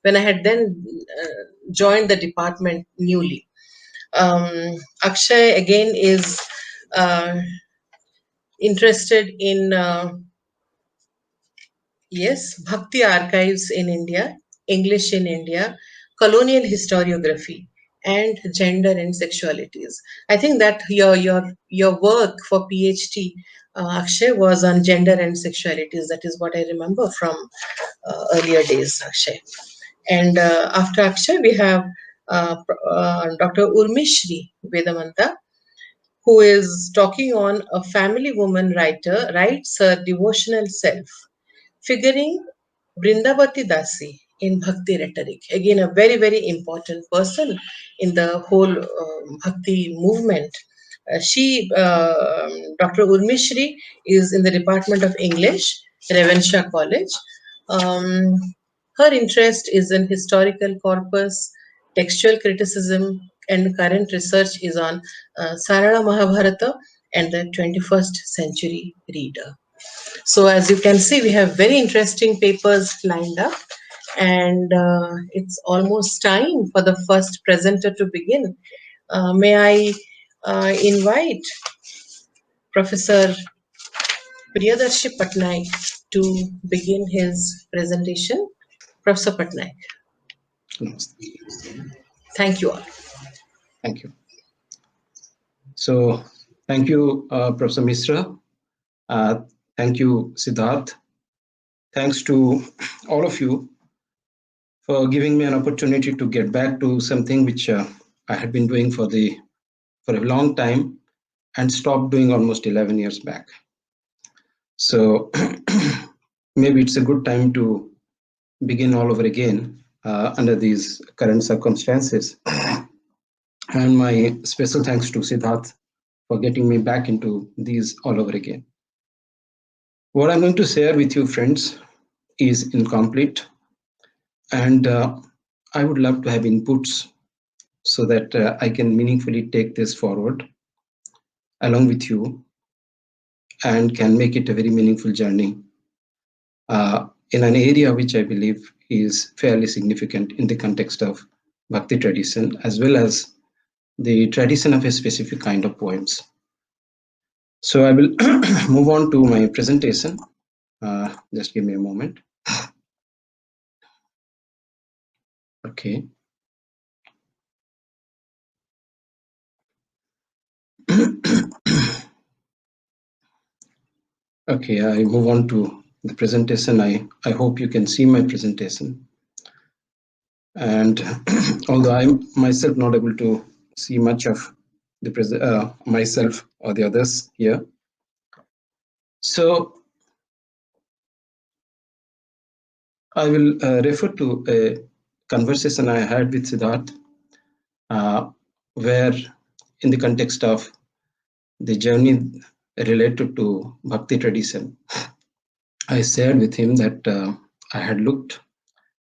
when I had then joined the department newly. Akshay again is interested in yes, Bhakti archives in India, English in India, colonial historiography, and gender and sexualities. I think that your work for PhD, Akshay, was on gender and sexualities. That is what I remember from earlier days, Akshay. And after Akshay, we have Dr. Urmishri Vedamanta, who is talking on a family woman writer writes her devotional self, figuring Brindavati Dasi in Bhakti rhetoric. Again, a very, very important person in the whole Bhakti movement. Dr. Urmishri, is in the Department of English, Ravenshaw College. Um, Her interest is in historical corpus, textual criticism, and current research is on Sarala Mahabharata and the 21st century reader. So as you can see, we have very interesting papers lined up, and it's almost time for the first presenter to begin. May I invite Professor Priyadarshi Patnaik to begin his presentation. Professor Patnaik. Thank you all. Thank you. So, thank you, Professor Misra. Thank you, Siddharth. Thanks to all of you for giving me an opportunity to get back to something which I had been doing for a long time and stopped doing almost 11 years back. So maybe it's a good time to begin all over again under these current circumstances. And my special thanks to Siddharth for getting me back into these all over again. What I'm going to share with you, friends, is incomplete, and I would love to have inputs so that I can meaningfully take this forward along with you and can make it a very meaningful journey in an area which I believe is fairly significant in the context of Bhakti tradition, as well as the tradition of a specific kind of poems. So I will move on to my presentation. Just give me a moment. Okay. Okay, I move on to the presentation. I hope you can see my presentation. And although I'm myself not able to see much of the myself or the others here. So I will refer to a conversation I had with Siddharth, where in the context of the journey related to Bhakti tradition, I shared with him that I had looked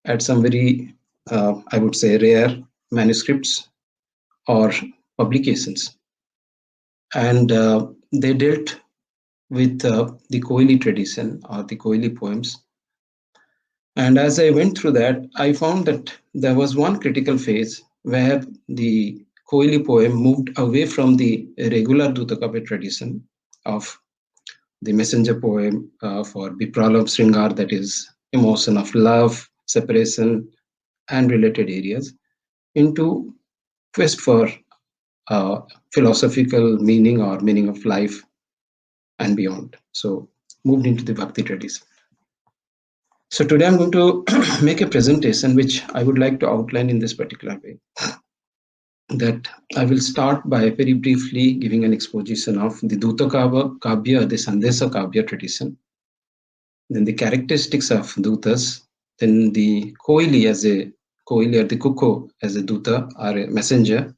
at some very, I would say, rare manuscripts or publications, and they dealt with the Koili tradition or the Koili poems. And as I went through that, I found that there was one critical phase where the Koili poem moved away from the regular dutakavya tradition of the messenger poem for vipralamba srngara, that is emotion of love, separation, and related areas, into quest for philosophical meaning or meaning of life and beyond. So moved into the Bhakti tradition. So today I'm going to make a presentation which I would like to outline in this particular way. That I will start by very briefly giving an exposition of the dutakavya, the Sandesa Kavya tradition, then the characteristics of dutas, then the Koili as a Koili or the cuckoo as a duta or a messenger,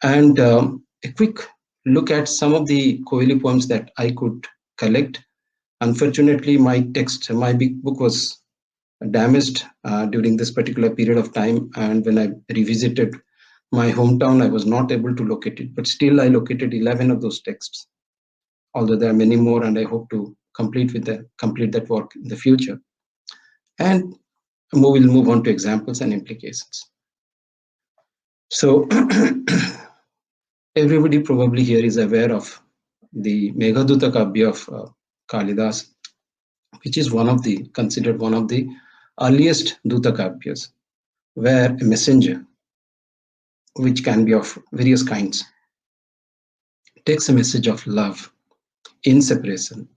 and a quick look at some of the Koili poems that I could collect. Unfortunately, my big book was damaged during this particular period of time, and when I revisited my hometown, I was not able to locate it, but still I located 11 of those texts, although there are many more, and I hope to complete that work in the future. And we'll move on to examples and implications. So everybody probably here is aware of the Meghadutam of Kalidasa, which is considered one of the earliest dutakavyas, where a messenger, which can be of various kinds, takes a message of love in separation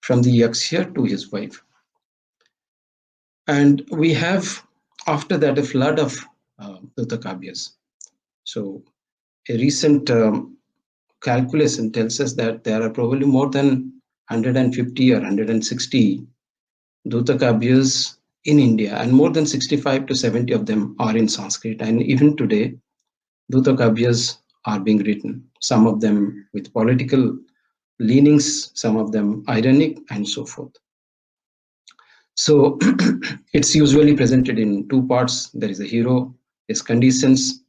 from the Yakshya to his wife. And we have, after that, a flood of dutakavyas. So a recent calculation tells us that there are probably more than 150 or 160 dutakavyas in India, and more than 65 to 70 of them are in Sanskrit. And even today, dutakavyas are being written, some of them with political leanings, some of them ironic, and so forth. So it's usually presented in two parts. There is a hero, his conditions,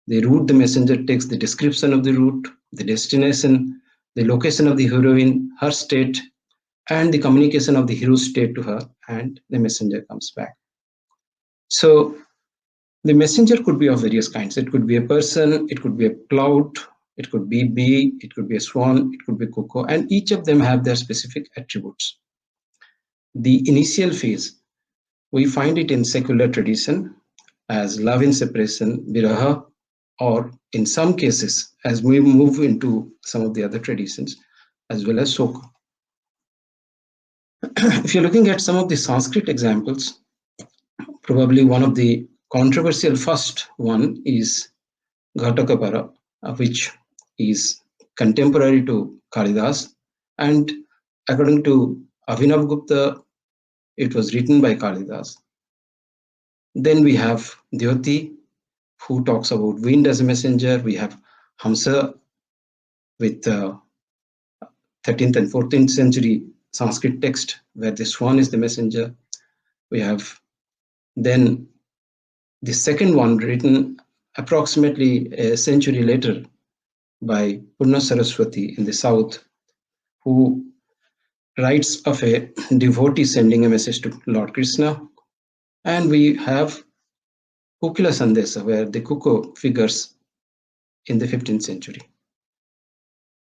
the route the messenger takes, the description of the route, the destination, the location of the heroine, her state, and the communication of the hero's state to her, and the messenger comes back. So the messenger could be of various kinds. It could be a person, it could be a cloud, it could be bee, it could be a swan, it could be cuckoo, and each of them have their specific attributes. The initial phase, we find it in secular tradition as love in separation, viraha, or in some cases, as we move into some of the other traditions, as well as soka. If you're looking at some of the Sanskrit examples, probably one of the controversial first one is Ghatakapara, which is contemporary to Kalidas, and according to Abhinav Gupta, it was written by Kalidas. Then we have Dyoti, who talks about wind as a messenger. We have Hamsa with 13th and 14th century Sanskrit text, where the swan is the messenger. We have then the second one written approximately a century later by Purna Saraswati in the south, who writes of a devotee sending a message to Lord Krishna. And we have Kukila Sandesa, where the cuckoo figures in the 15th century.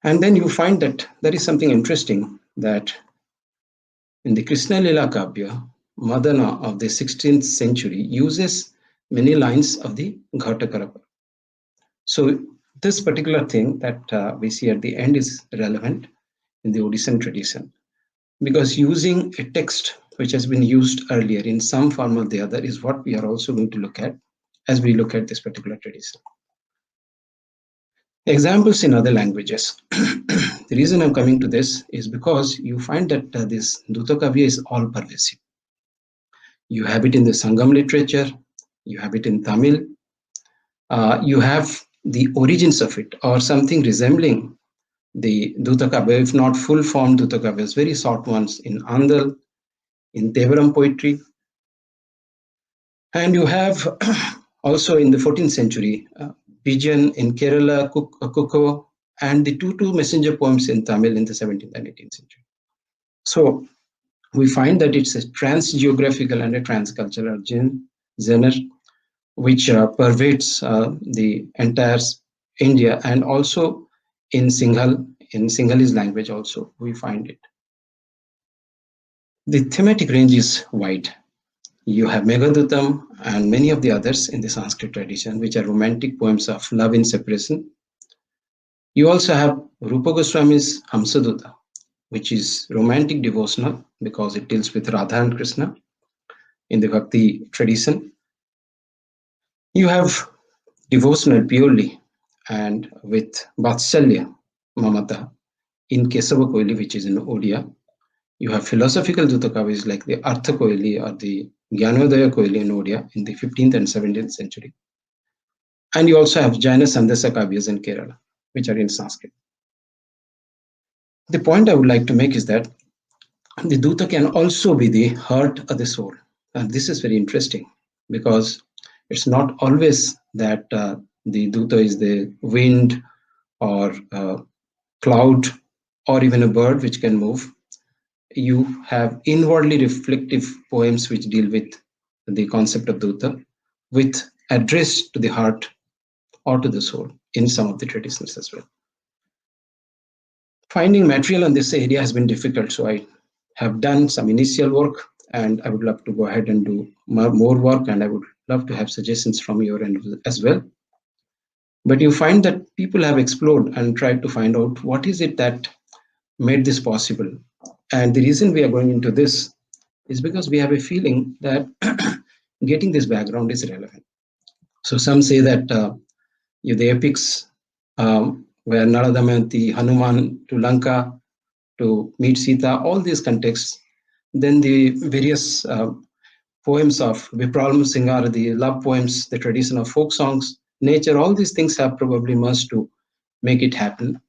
And then you find that there is something interesting, that in the Krishna Lila Kavya, Madana of the 16th century uses many lines of the Ghatakarapa. So this particular thing that we see at the end is relevant in the Odishan tradition, because using a text which has been used earlier in some form or the other is what we are also going to look at as we look at this particular tradition. Examples in other languages. The reason I'm coming to this is because you find that this dutakavya is all pervasive. You have it in the Sangam literature, you have it in Tamil, you have the origins of it or something resembling the dutakavya, if not full form dutakavyas, very short ones in Andal, in Devaram poetry. And you have also in the 14th century, Bijan in Kerala, Kukko, and the two messenger poems in Tamil in the 17th and 18th century. So we find that it's a trans-geographical and a trans-cultural genre which pervades the entire India, and also in Sinhalese language also we find it. The thematic range is wide. You have Meghadutam and many of the others in the Sanskrit tradition, which are romantic poems of love in separation. You also have Rupa Goswami's Hamsaduta, which is romantic devotional because it deals with Radha and Krishna in the Bhakti tradition. You have devotional purely and with Vatsalya, Mamata, in Keshaba Koili, which is in Odia. You have philosophical dutakavyas like the Artha Koili or the Jnanodaya Koili in Odia in the 15th and 17th century. And you also have Jaina Sandesa Kavyas in Kerala, which are in Sanskrit. The point I would like to make is that the duta can also be the heart of the soul. And this is very interesting because it's not always that the duta is the wind or cloud or even a bird which can move. You have inwardly reflective poems which deal with the concept of duta with address to the heart or to the soul in some of the traditions as well. Finding material on this area has been difficult, so I have done some initial work, and I would love to go ahead and do more work, and I would love to have suggestions from your end as well. But you find that people have explored and tried to find out what is it that made this possible. And the reason we are going into this is because we have a feeling that getting this background is relevant. So some say that the epics where Nala Damayanti, Hanuman to Lanka to meet Sita, all these contexts, then the various poems of vipralamba, srngara, the love poems, the tradition of folk songs, nature, all these things have probably merged to make it happen.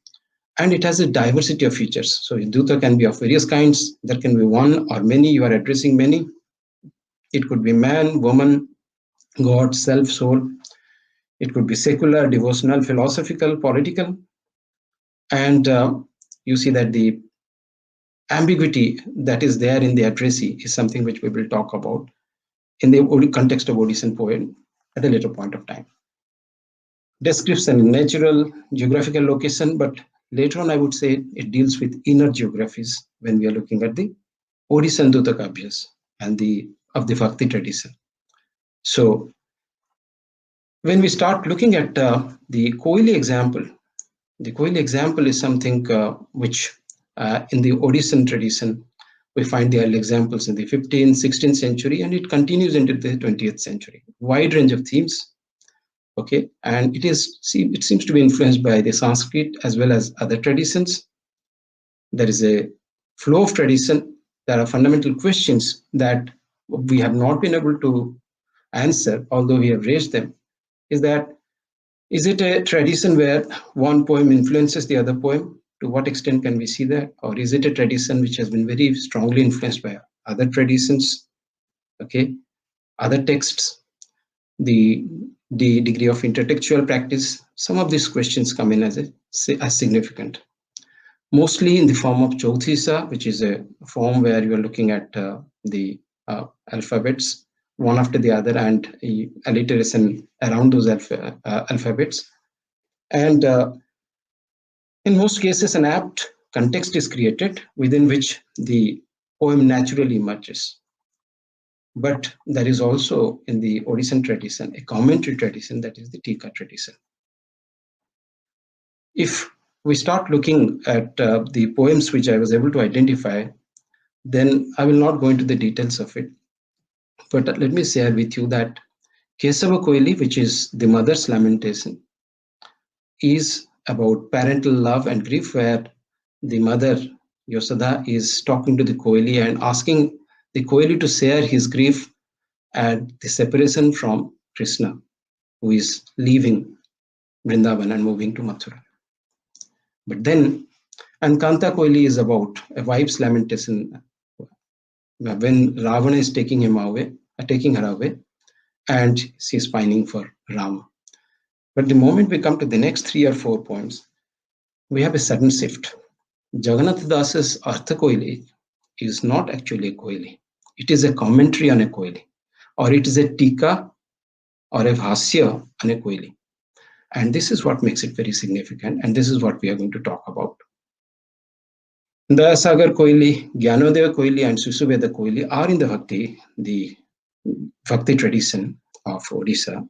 And it has a diversity of features. So duta can be of various kinds. There can be one or many. You are addressing many. It could be man, woman, God, self, soul. It could be secular, devotional, philosophical, political. And you see that the ambiguity that is there in the addressee is something which we will talk about in the context of Odishan poem at a later point of time. Description, natural, geographical location, but later on I would say it deals with inner geographies when we are looking at the Odishan dutakavyas and the Bhakti tradition. So when we start looking at the Koili example, the Koili example is something which in the Odishan tradition, we find the early examples in the 15th, 16th century, and it continues into the 20th century. Wide range of themes, okay, and it seems to be influenced by the Sanskrit as well as other traditions. There is a flow of tradition. There are fundamental questions that we have not been able to answer, although we have raised them. Is it a tradition where one poem influences the other poem? To what extent can we see that? Or is it a tradition which has been very strongly influenced by other traditions, okay, other texts, the degree of intertextual practice? Some of these questions come in as significant. Mostly in the form of Jyotisha, which is a form where you are looking at the alphabets one after the other and alliteration around those alphabets. And in most cases, an apt context is created within which the poem naturally emerges. But there is also in the Odishan tradition a commentary tradition, that is the Tika tradition. If we start looking at the poems which I was able to identify, then I will not go into the details of it. But let me share with you that Keshaba Koili, which is the mother's lamentation, is about parental love and grief, where the mother, Yashoda, is talking to the Koili and asking the Koili to share his grief at the separation from Krishna, who is leaving Vrindavan and moving to Mathura. But then, and Kanta Koili is about a wife's lamentation when Ravana is taking her away, and she's pining for Rama. But the moment we come to the next 3 or 4 points, we have a sudden shift. Jagannath Das's Artha Koili is not actually a Koili. It is a commentary on a Koili, or it is a Tika or a Bhasya on a Koili. And this is what makes it very significant, and this is what we are going to talk about. Dayasagar Koili, Gyanodeva Koili, and Susuveda Koili are in the Bhakti tradition of Odisha,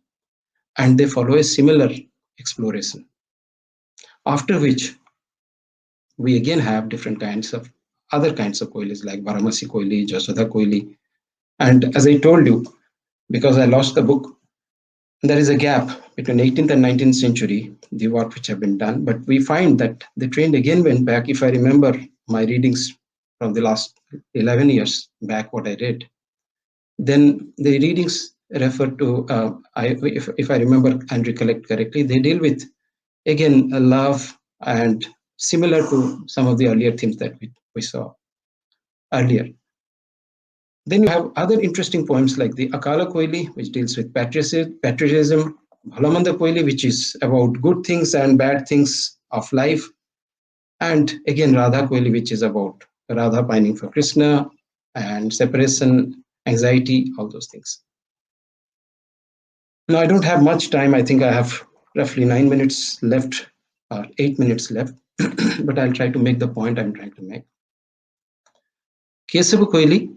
and they follow a similar exploration. After which, we again have different other kinds of Koilis like Varamasi Koili, Jasodha Koili. And as I told you, because I lost the book, there is a gap between 18th and 19th century, the work which have been done. But we find that the trend again went back. If I remember my readings from the last 11 years back, what I read, then the readings refer to, if I remember and recollect correctly, they deal with, again, a love and similar to some of the earlier themes that we saw earlier. Then you have other interesting poems like the Akala Koili, which deals with patriotism, Bhalamanda Koili, which is about good things and bad things of life, and again Radha Koili, which is about Radha pining for Krishna and separation, anxiety, all those things. Now, I don't have much time. I think I have roughly 9 minutes left, or 8 minutes left, but I'll try to make the point I'm trying to make. Keshaba Koili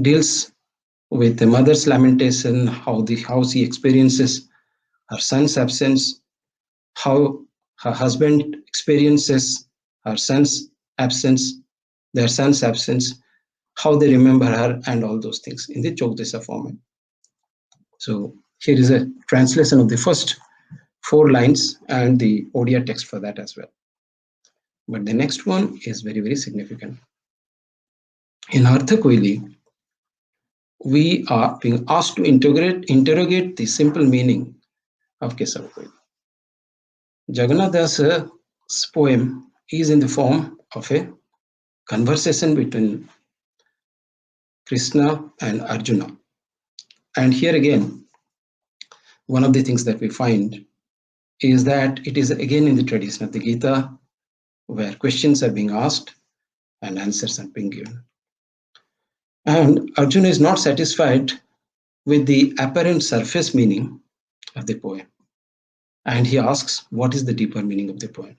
deals with the mother's lamentation, how she experiences her son's absence, how her husband experiences her son's absence, their son's absence, how they remember her, and all those things in the Chokdesa format. So here is a translation of the first 4 lines and the Odia text for that as well. But the next one is very, very significant. In Artha Koili, we are being asked to interrogate the simple meaning of Keshaba Koili. Jagannath Dasa's poem is in the form of a conversation between Krishna and Arjuna. And here again, one of the things that we find is that it is again in the tradition of the Gita, where questions are being asked and answers are being given. And Arjuna is not satisfied with the apparent surface meaning of the poem. And he asks, what is the deeper meaning of the poem?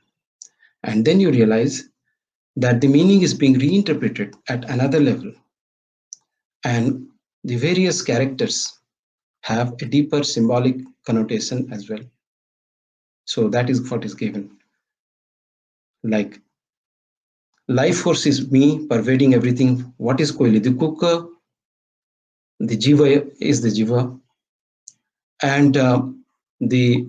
And then you realize that the meaning is being reinterpreted at another level. And the various characters have a deeper symbolic connotation as well. So that is what is given. Like, life force is me pervading everything. What is Koili? The cooker, the jiva is the jiva. And the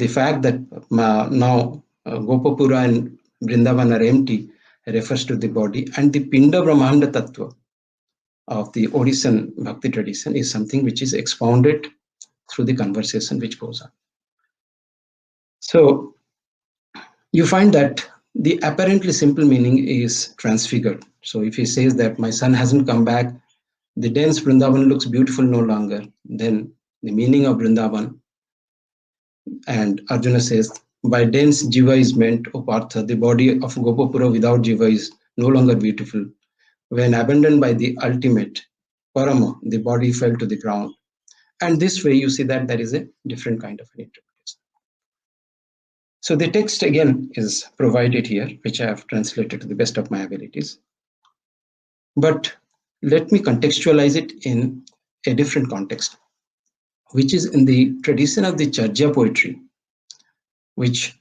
fact that now Gopapura and Vrindavan are empty refers to the body, and the Pinda Brahmanda Tattva of the Odishan Bhakti tradition is something which is expounded through the conversation which goes on. So you find that the apparently simple meaning is transfigured. So if he says that my son hasn't come back, the dense Vrindavan looks beautiful no longer, then the meaning of Vrindavan, and Arjuna says, by dense jiva is meant, O Partha, the body of Gopapura without jiva is no longer beautiful. When abandoned by the ultimate, Parama, the body fell to the ground. And this way you see that there is a different kind of an interpretation. So the text again is provided here, which I have translated to the best of my abilities. But let me contextualize it in a different context, which is in the tradition of the Charja poetry, which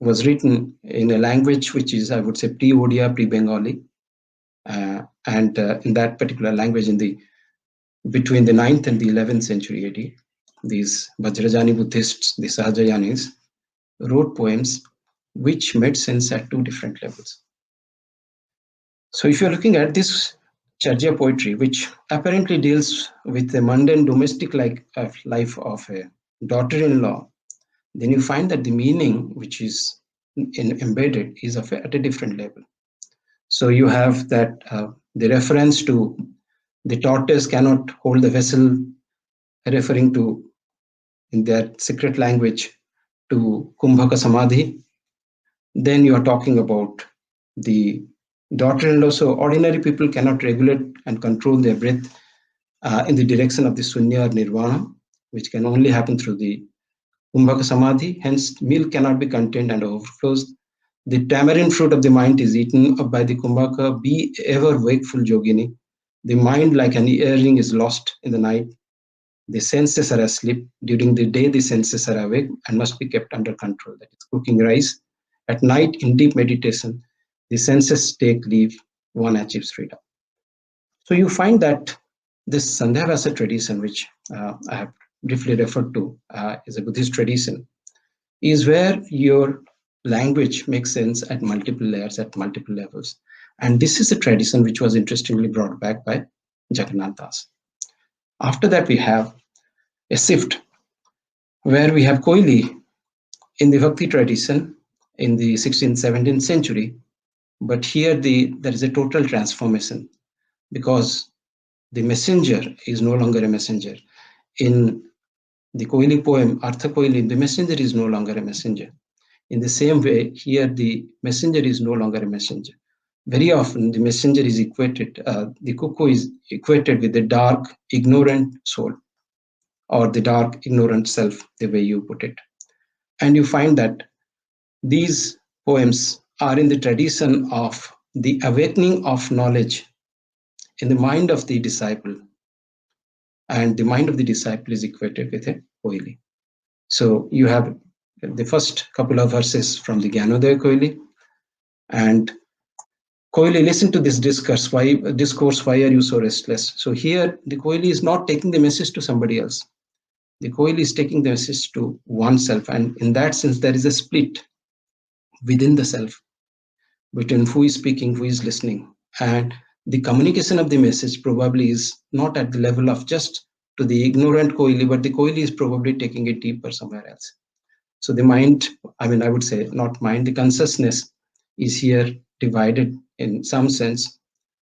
was written in a language which is, I would say, pre-Odia, pre-Bengali, and in that particular language, between the 9th and the 11th century AD, these Vajrayani Buddhists, the Sahajayanis, wrote poems which made sense at two different levels. So if you're looking at this Charja poetry, which apparently deals with the mundane domestic life of a daughter-in-law, then you find that the meaning which is embedded is at a different level. So you have that the reference to the tortoise cannot hold the vessel, referring to, in their secret language, to Kumbhaka Samadhi. Then you are talking about the daughter-in-law. So ordinary people cannot regulate and control their breath in the direction of the Sunya or Nirvana, which can only happen through the Kumbhaka Samadhi. Hence, milk cannot be contained and overflows. The tamarind fruit of the mind is eaten up by the Kumbhaka. Be ever wakeful, Yogini. The mind, like an earring, is lost in the night. The senses are asleep. During the day, the senses are awake and must be kept under control. That is cooking rice. At night, in deep meditation, the senses take leave. One achieves freedom. So you find that this Sandhyavasa tradition, which I have briefly referred to, is a Buddhist tradition, is where your language makes sense at multiple layers, at multiple levels. And this is a tradition which was interestingly brought back by Jagannath Das. After that, we have a shift where we have Koili in the Bhakti tradition in the 16th, 17th century. But here there is a total transformation, because the messenger is no longer a messenger. In the Koili poem, Artha Koili, the messenger is no longer a messenger. In the same way, here the messenger is no longer a messenger. very often the messenger is equated, the cuckoo is equated with the dark, ignorant soul, or the dark, ignorant self, the way you put it. And you find that these poems are in the tradition of the awakening of knowledge in the mind of the disciple, and the mind of the disciple is equated with a Koili. So you have the first couple of verses from the Gyanodaya Koili, and Koili, listen to this discourse, why are you so restless? So here the Koili is not taking the message to somebody else. The Koili is taking the message to oneself, and in that sense there is a split within the self between who is speaking, who is listening. And the communication of the message probably is not at the level of just to the ignorant Koili, but the Koili is probably taking it deeper somewhere else. So the mind, I would say not mind, the consciousness is here divided in some sense,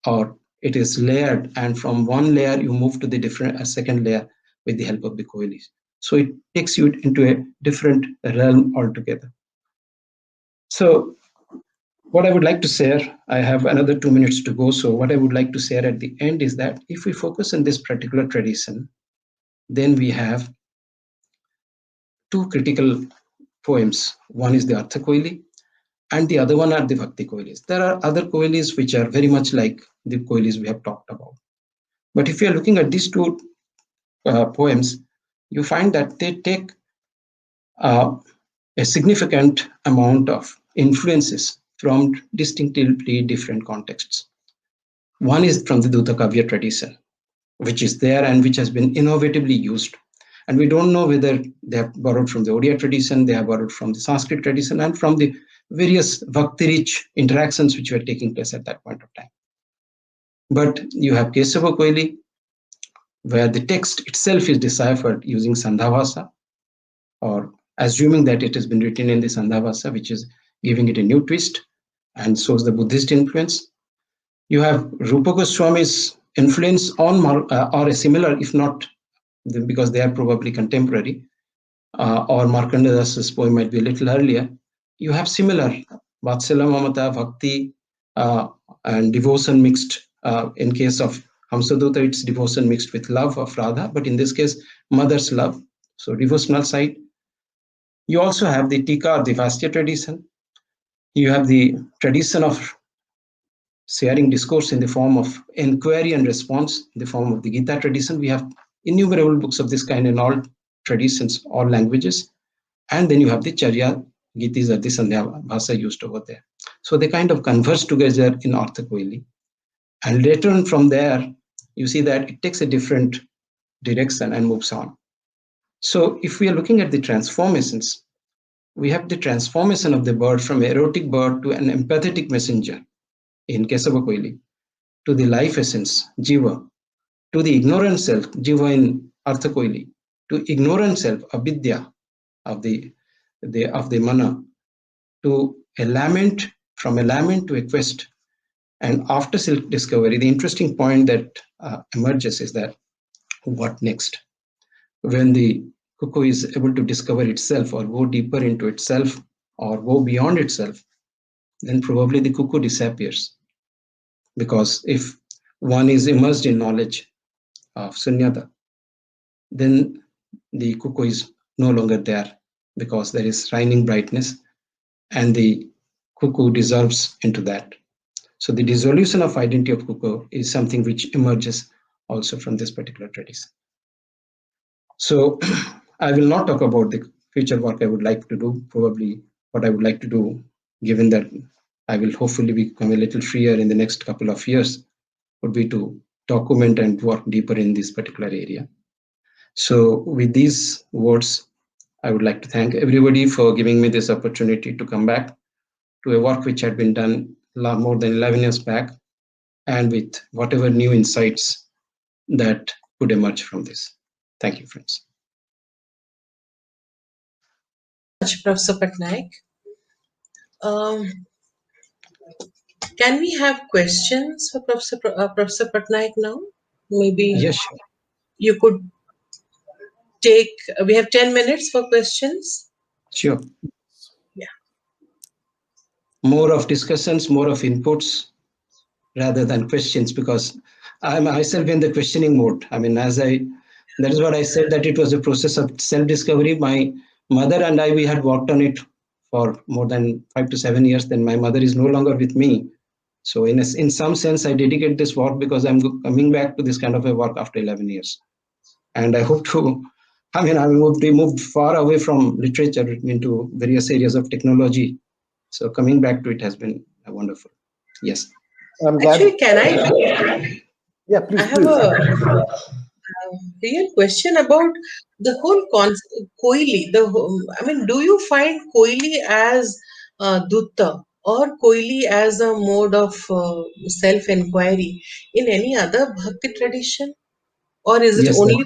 or it is layered, and from one layer you move to the different a second layer with the help of the Koilis. So it takes you into a different realm altogether. So what I would like to share, I have another 2 minutes to go. So what I would like to share at the end is that if we focus on this particular tradition, then we have two critical poems. One is the Artha Koili, and the other one are the Bhakti Koilis. There are other Koilis which are very much like the Koilis we have talked about. But if you are looking at these two poems, you find that they take uh, a significant amount of influences from distinctively different contexts. One is from the dutakavya tradition, which is there and which has been innovatively used. And we don't know whether they have borrowed from the Odia tradition, they have borrowed from the Sanskrit tradition, and from the various Bhakti-rich interactions which were taking place at that point of time. But you have Keshaba Koili, where the text itself is deciphered using Sandhavasa, or assuming that it has been written in the Sandhavasa, which is giving it a new twist and shows the Buddhist influence. You have Rupa Goswami's influence on, or a similar, if not, because they are probably contemporary, or Markanda's poem might be a little earlier. You have similar Vatsala Mamata, Bhakti, and devotion mixed. In case of Hamsaduta, it's devotion mixed with love of Radha, but in this case, mother's love. So devotional side. You also have the Tika, the Vastya tradition. You have the tradition of sharing discourse in the form of enquiry and response, in the form of the Gita tradition. We have innumerable books of this kind in all traditions, all languages. And then you have the Charya Gitis or the Sandhya Bhasa used over there. So they kind of converge together in Artha Koili. And later on from there, you see that it takes a different direction and moves on. So if we are looking at the transformations, we have the transformation of the bird from erotic bird to an empathetic messenger in Keshaba Koili, to the life essence, Jiva, to the ignorant self, Jiva in Artha Koili, to ignorant self, Avidya, of the mana, to a lament, from a lament to a quest. And after self discovery, the interesting point that emerges is that what next? When the cuckoo is able to discover itself or go deeper into itself or go beyond itself, then probably the cuckoo disappears. Because if one is immersed in knowledge of sunyata, then the cuckoo is no longer there, because there is shining brightness and the cuckoo dissolves into that. So the dissolution of identity of cuckoo is something which emerges also from this particular tradition. So I will not talk about the future work I would like to do. Probably what I would like to do, given that I will hopefully become a little freer in the next couple of years, would be to document and work deeper in this particular area. So with these words, I would like to thank everybody for giving me this opportunity to come back to a work which had been done more than 11 years back, and with whatever new insights that could emerge from this. Thank you, friends. Much, Professor Patnaik. Um, can we have questions for Professor Patnaik now? Maybe Yes, sure. you could take, we have 10 minutes for questions. Sure. Yeah. More of discussions, more of inputs, rather than questions, because I'm myself in the questioning mode. I mean, that is what I said, that it was a process of self-discovery. My mother and I, we had worked on it for more than 5 to 7 years. Then my mother is no longer with me. So in some sense, I dedicate this work because I'm coming back to this kind of a work after 11 years. And I hope to, we moved far away from literature into various areas of technology. So coming back to it has been wonderful. Yes. I'm glad. Actually, can I? Yeah, I please, have please. a real question about the whole Koili. I mean, do you find Koili as duta or Koili as a mode of self-inquiry in any other Bhakti tradition, or is it Yes. only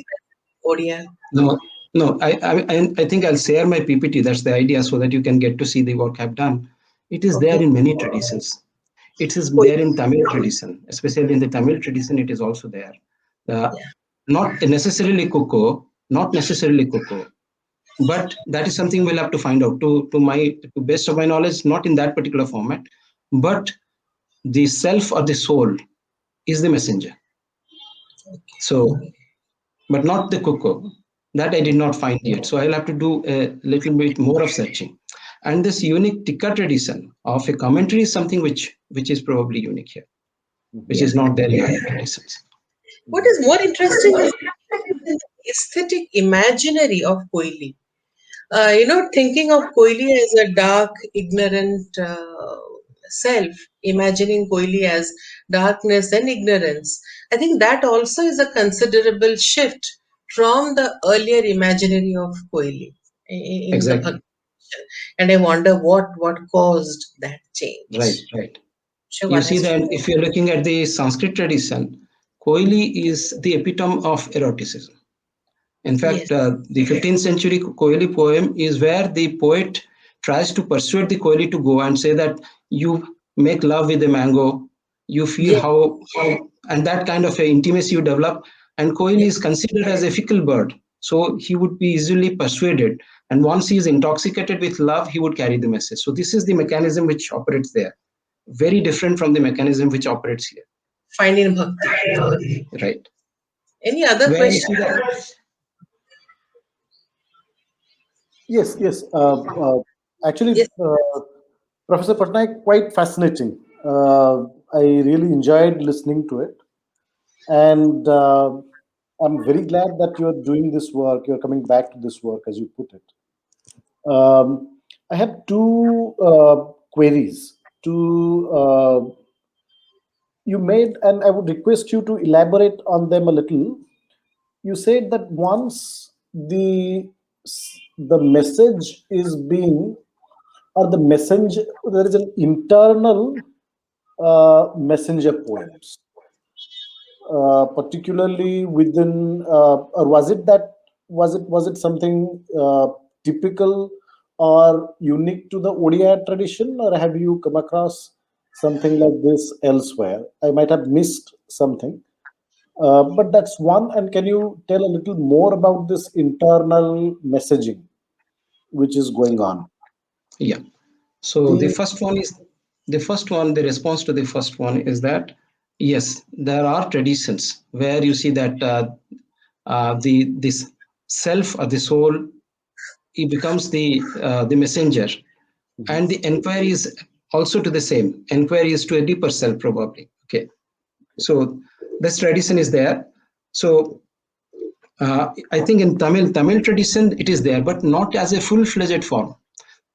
Odia? No, no. I think I'll share my PPT. That's the idea, so that you can get to see the work I've done. It is there Okay. in many traditions. It is Koili. there in Tamil tradition, especially in the Tamil tradition. It is also there. Uh, Yeah. Not necessarily cuckoo, not necessarily cuckoo, but that is something we'll have to find out. To best of my knowledge, not in that particular format, but the self or the soul is the messenger. So, but not the cuckoo. That I did not find yet. So I'll have to do a little bit more of searching. And this unique tikka tradition of a commentary is something which is probably unique here, which Yeah. is not there in other traditions. What is more interesting is the aesthetic imaginary of Koili. Thinking of Koili as a dark, ignorant self, imagining Koili as darkness and ignorance, I think that also is a considerable shift from the earlier imaginary of Koili in the Bhakti Exactly. tradition. And I wonder what caused that Right, change. right. Sure, You one see has to. that if you're looking at the Sanskrit tradition, Koili is the epitome of eroticism. In Yes, fact, the 15th century Koili poem is where the poet tries to persuade the Koili to go and say that you make love with a mango, you feel yes, how and that kind of a intimacy you develop. And Koili yes. is considered as a fickle bird, so he would be easily persuaded. And once he is intoxicated with love, he would carry the message. So this is the mechanism which operates there, very different from the mechanism which operates here. Find in Bhakti. Right. Any other Where you question? see that. Yes, yes. Actually, Yes. Professor Patnaik, quite fascinating. I really enjoyed listening to it, and I'm very glad that you're doing this work. You're coming back to this work, as you put it. I have two queries. Two you made, and I would request you to elaborate on them a little. You said that once the message is being, or the messenger, there is an internal messenger poems, particularly within, or was it something typical or unique to the Odia tradition, or have you come across something like this elsewhere? I might have missed something, but that's one. And can you tell a little more about this internal messaging which is going on? Yeah. So The the response to the first one is that yes, there are traditions where you see that the this self or the soul, it becomes the messenger, Mhm. and the enquiry is also to the same. Enquiry is to a deeper self probably. Okay, so this tradition is there. So I think in Tamil tradition it is there, but not as a full-fledged form,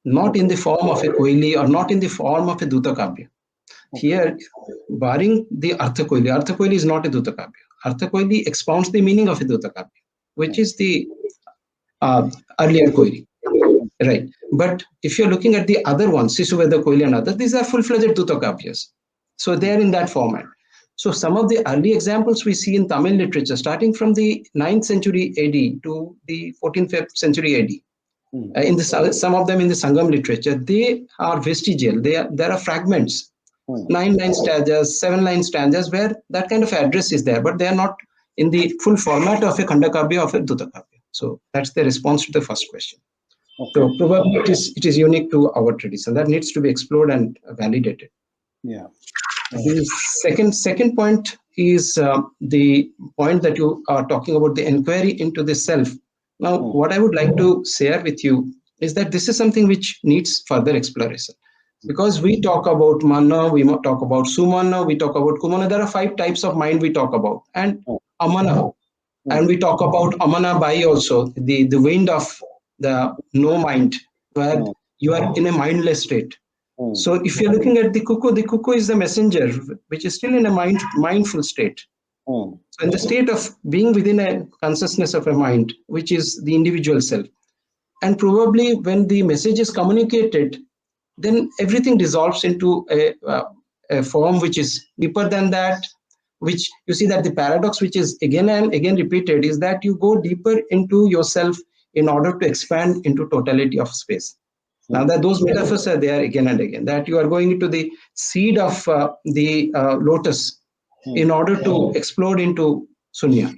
not in Okay, the form of a Koili or not in the form of a dutakavya. okay, Here, barring the Artha Koili is not a dutakavya. Artha Koili expounds the meaning of a dutakavya, which mm, is the earlier Koili, right? But if you're looking at the other ones, Sisuveda Koili and others, these are full-fledged dutakavyas. So mm, they're in that format. So some of the early examples we see in Tamil literature, starting from the 9th century AD to the 14th, 5th century AD, mm, in the some of them in the Sangam literature, they are vestigial. There are fragments, mm. 9 line stanzas, 7 line stanzas, where that kind of address is there, but they are not in the full format of a Khandakavya of a Dutakavya. So that's the response to the first question. Okay, So probably it is unique to our tradition that needs to be explored and validated. yeah. The second point is the point that you are talking about, the inquiry into the self. Now, Mm, what I would like to share with you is that this is something which needs further exploration. Because we talk about mana, we talk about sumana, we talk about kumana. There are 5 types of mind we talk about, and mm, amana, and mm, we talk about amana bai also, the wind of the no mind, where mm, you are in a mindless state. mm, So if you're looking at the cuckoo is the messenger, which is still in a mindful state. mm, So in the state of being within a consciousness of a mind, which is the individual self. And probably when the message is communicated, then everything dissolves into a form which is deeper than that, which you see that the paradox which is again and again repeated is that you go deeper into yourself in order to expand into totality of space. Now mm, that those metaphors are there again and again, that you are going into the seed of the lotus in mm, order to explode into sunya.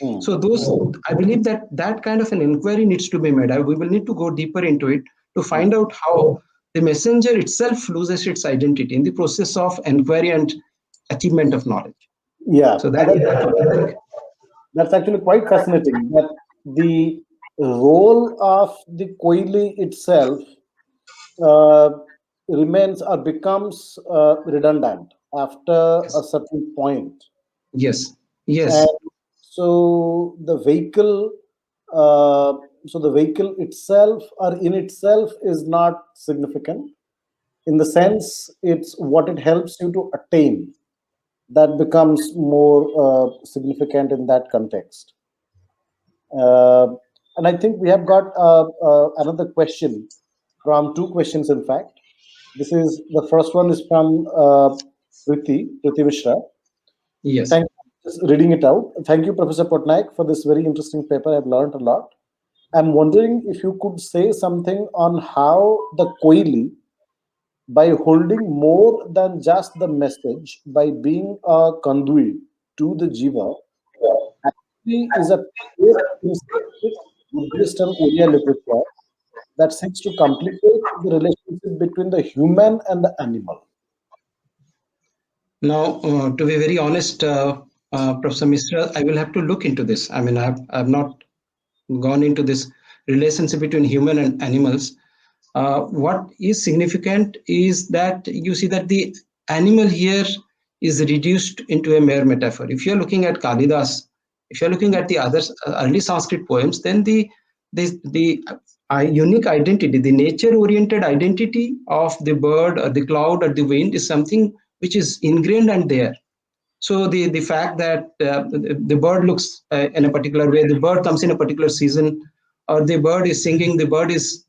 mm. So those, I believe that that kind of an inquiry needs to be made. We will need to go deeper into it to find out how the messenger itself loses its identity in the process of inquiry and achievement of knowledge. Yeah, So and that is what I think. that's actually quite fascinating. That the role of the Koili itself uh, remains or becomes redundant after a Yes, certain point. yes, And yes. so the vehicle, uh, so the vehicle itself or in itself is not significant. In the sense, it's what it helps you to attain that becomes more significant in that context. Uh, and I think we have got another question from two questions, in fact. This is the first one is from Priti Mishra. Yes. Thank you. Just reading it out. Thank you, Professor Patnaik, for this very interesting paper. I've learned a lot. I'm wondering if you could say something on how the Koili, by holding more than just the message, by being a conduit to the Jiva, actually is a core principle Buddhist and Odia literature that seeks to complicate the relationship between the human and the animal. Now, to be very honest, Professor Misra, I will have to look into this. I mean, I've not gone into this relationship between human and animals. What is significant is that you see that the animal here is reduced into a mere metaphor. If you're looking at Kalidas, if you're looking at the other early Sanskrit poems, then the unique identity, the nature-oriented identity of the bird or the cloud or the wind is something which is ingrained and there. So the fact that the bird looks in a particular way, the bird comes in a particular season, or the bird is singing, the bird is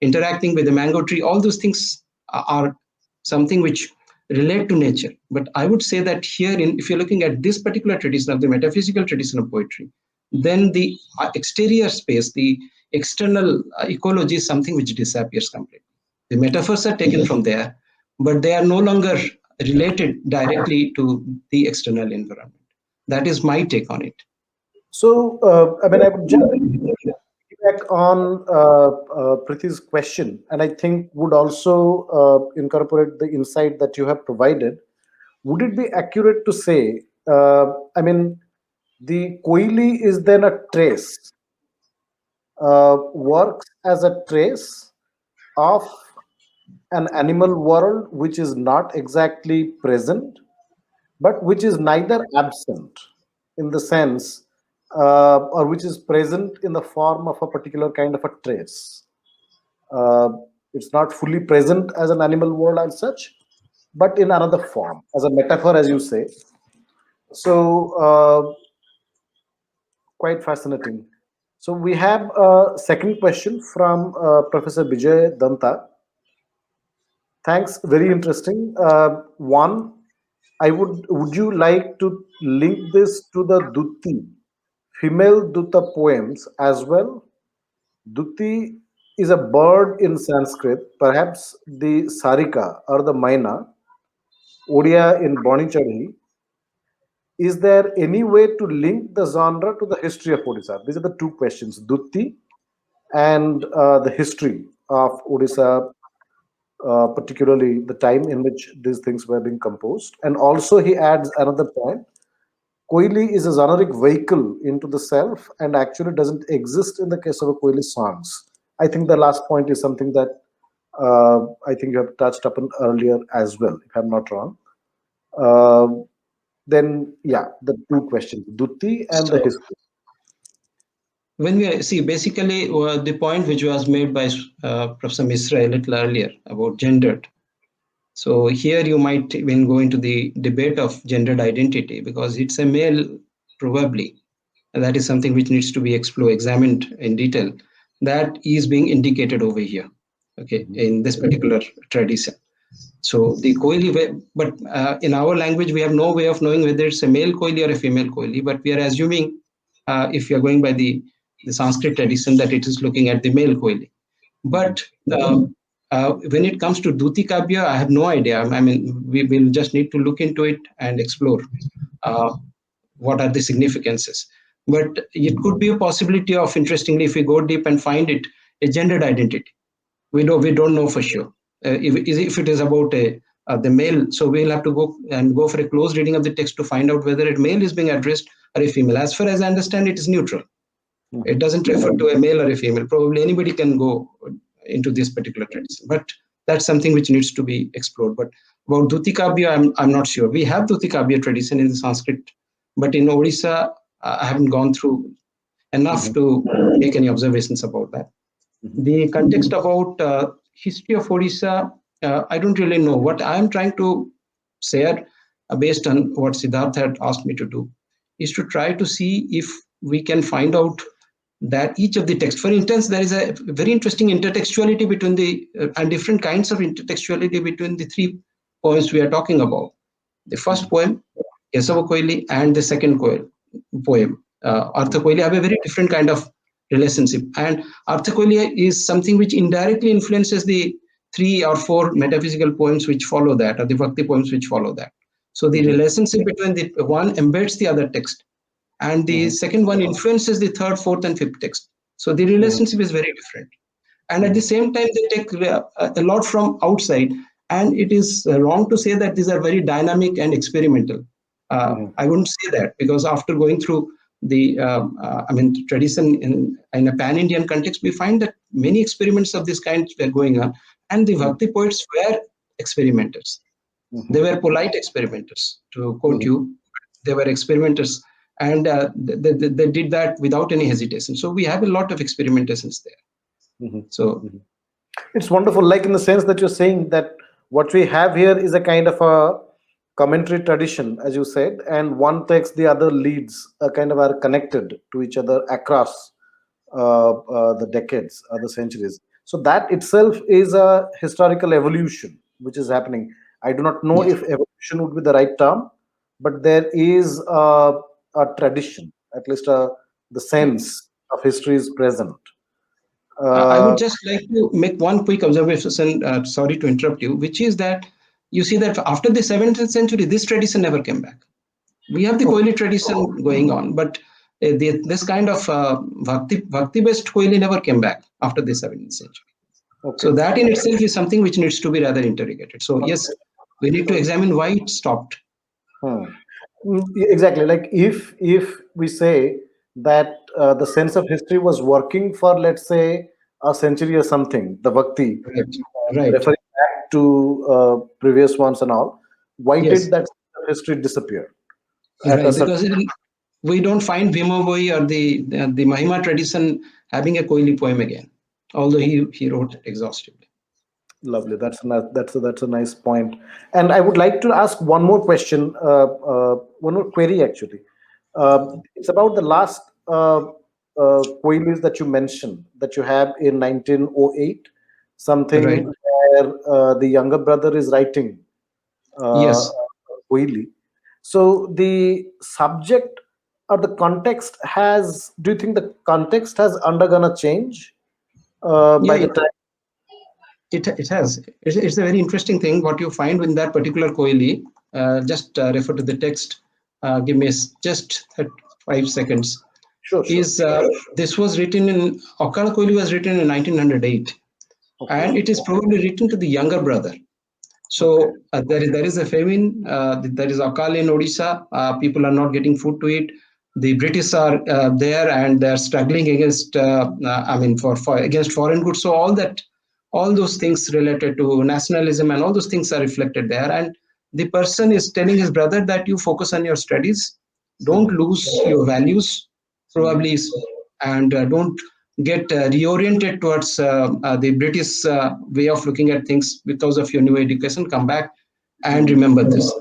interacting with the mango tree, all those things are something which relate to nature. But I would say that here, if you're looking at this particular tradition of the metaphysical tradition of poetry, then the exterior space, the external ecology is something which disappears completely. The metaphors are taken from there, but they are no longer related directly to the external environment. That is my take on it. So, I mean, I would just back on Priti's question, and I think would also incorporate the insight that you have provided. Would it be accurate to say, I mean, the Koili is then a trace, works as a trace of an animal world which is not exactly present, but which is neither absent in the sense, or which is present in the form of a particular kind of a trace. Uh, it's not fully present as an animal world as such, but in another form, as a metaphor, as you say. So, quite fascinating. So, we have a second question from Professor Vijay Danta. Thanks, very interesting. One, would you like to link this to the Dutti, female Dutta poems as well? Dutti is a bird in Sanskrit, perhaps the Sarika or the Maina, Odia in Bonichari. Is there any way to link the genre to the history of Odisha? These are the two questions, Dutti and the history of Odisha particularly the time in which these things were being composed. And also, he adds another point. Koili is a sonoric vehicle into the self and actually doesn't exist in the case of a Koili songs. I think the last point is something that I think you have touched upon earlier as well, if I'm not wrong. Uh, then, yeah, the two questions, Duti and the So history. when we see basically the point which was made by Professor Misra a little earlier about gendered. So here you might even go into the debate of gendered identity because it's a male probably. And that is something which needs to be explored, examined in detail. That is being indicated over here, okay, in this particular tradition. So the Koili, but in our language, we have no way of knowing whether it's a male Koili or a female Koili, but we are assuming, if you're going by the Sanskrit tradition, that it is looking at the male Koili. But when it comes to dutakavya, I have no idea. I mean, we will just need to look into it and explore uh, what are the significances. But it could be a possibility of, interestingly, if we go deep and find it, a gendered identity. We don't know for sure. If it is about the male, so we'll have to go for a close reading of the text to find out whether a male is being addressed or a female. As far as I understand, it is neutral. It doesn't refer to a male or a female. Probably anybody can go into this particular tradition, but that's something which needs to be explored. But about Dutikabya, I'm not sure. We have Dutikabya tradition in the Sanskrit, but in Odisha, I haven't gone through enough to make any observations about that. The context about history of Odisha, I don't really know. What I'm trying to share, based on what Siddharth had asked me to do, is to try to see if we can find out that each of the texts, for instance, there is a very interesting intertextuality between the and different kinds of intertextuality between the three poems we are talking about. The first poem, Keshaba Koili, and the second poem, Artha Koili, have a very different kind of relationship. And Artha Koili is something which indirectly influences the three or four metaphysical poems which follow that, or the Bhakti poems which follow that. So the relationship between the one embeds the other text, and the second one influences the third, fourth, and fifth text. So the relationship is very different. And at the same time, they take a lot from outside. And it is wrong to say that these are very dynamic and experimental. I wouldn't say that, because after going through the tradition in a pan-Indian context, we find that many experiments of this kind were going on, and the Bhakti poets were experimenters. They were polite experimenters, to quote you. They were experimenters, and they did that without any hesitation. So we have a lot of experimentations there. So It's wonderful, like in the sense that you're saying that what we have here is a kind of a commentary tradition, as you said, and one takes the other leads, kind of are connected to each other across the decades, the centuries. So that itself is a historical evolution which is happening. I do not know yeah, if evolution would be the right term, but there is a tradition, at least the sense of history is present. I would Uh, just like to make one quick observation. Sorry to interrupt you, which is that you see that after the 17th century, this tradition never came back. We have the Koili tradition going on, but this kind of bhakti based Koili never came back after the 17th century. okay. So that in itself is something which needs to be rather interrogated. So yes, we need to examine why it stopped. Hmm. Exactly. Like if we say that the sense of history was working for, let's say, a century or something, the Bhakti, Right. Right. referring back to previous ones and all, why did Yes. that sense of history disappear at a Right. certain? Because we don't find Bhima Bhoi or the Mahima tradition having a Koili poem again, although he wrote exhaustively. Lovely. That's a nice point. And I would like to ask one more question, one more query actually. It's about the last queries that you mentioned that you have in 1908, something Right. where the younger brother is writing uh, Yes. Koili. So the subject or the context has. Do you think the context has undergone a change Yeah. by the time? It has. It's a very interesting thing. What you find in that particular Koili, just refer to the text. Give me just 5 seconds. Sure, sure. Is this was written in Utkal Koili was written in 1908. Okay. and it is probably written to the younger brother. Okay. So there is a famine. There is Akal in Odisha. People are not getting food to eat. The British are there, and they are struggling against. For against foreign goods. So all those things related to nationalism and all those things are reflected there. And the person is telling his brother that you focus on your studies, don't lose your values, probably, and don't get reoriented towards the British way of looking at things because of your new education. Come back and remember this.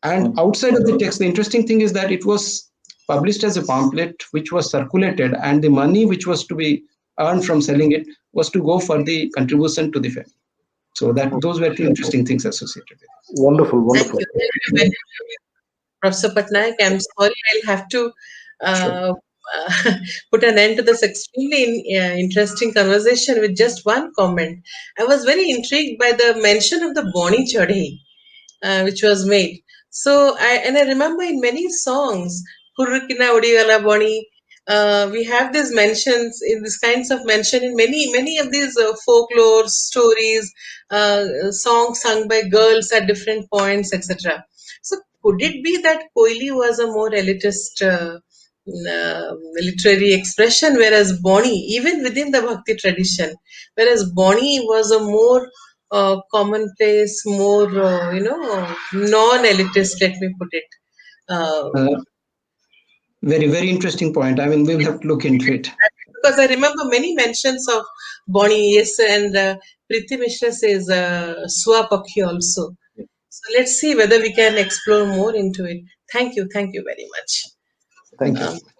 And outside of the text, the interesting thing is that it was published as a pamphlet which was circulated, and the money which was to be earned from selling it was to go for the contribution to the family. So that those were two interesting things associated with it. Wonderful, Thank wonderful. you. Thank you very much, Professor Patnaik. I'm sorry, I'll have to Sure. uh, put an end to this extremely interesting conversation with just one comment. I was very intrigued by the mention of the Boni Chadhi, which was made. So I remember in many songs, Kurukina Odiyala Boni, we have these mentions in these kinds of mention in many of these folklore stories, songs sung by girls at different points, etc. So could it be that Koili was a more elitist literary expression, whereas Boni, even within the Bhakti tradition, whereas Boni was a more commonplace, more non-elitist. Let me put it. Uh, Uh, Very, very interesting point. I mean, we'll have to look into it. because I remember many mentions of Boni, yes, and Priti Mishra says Swapakhi also. So let's see whether we can explore more into it. Thank you very much. Thank Thank you you. Um, very much.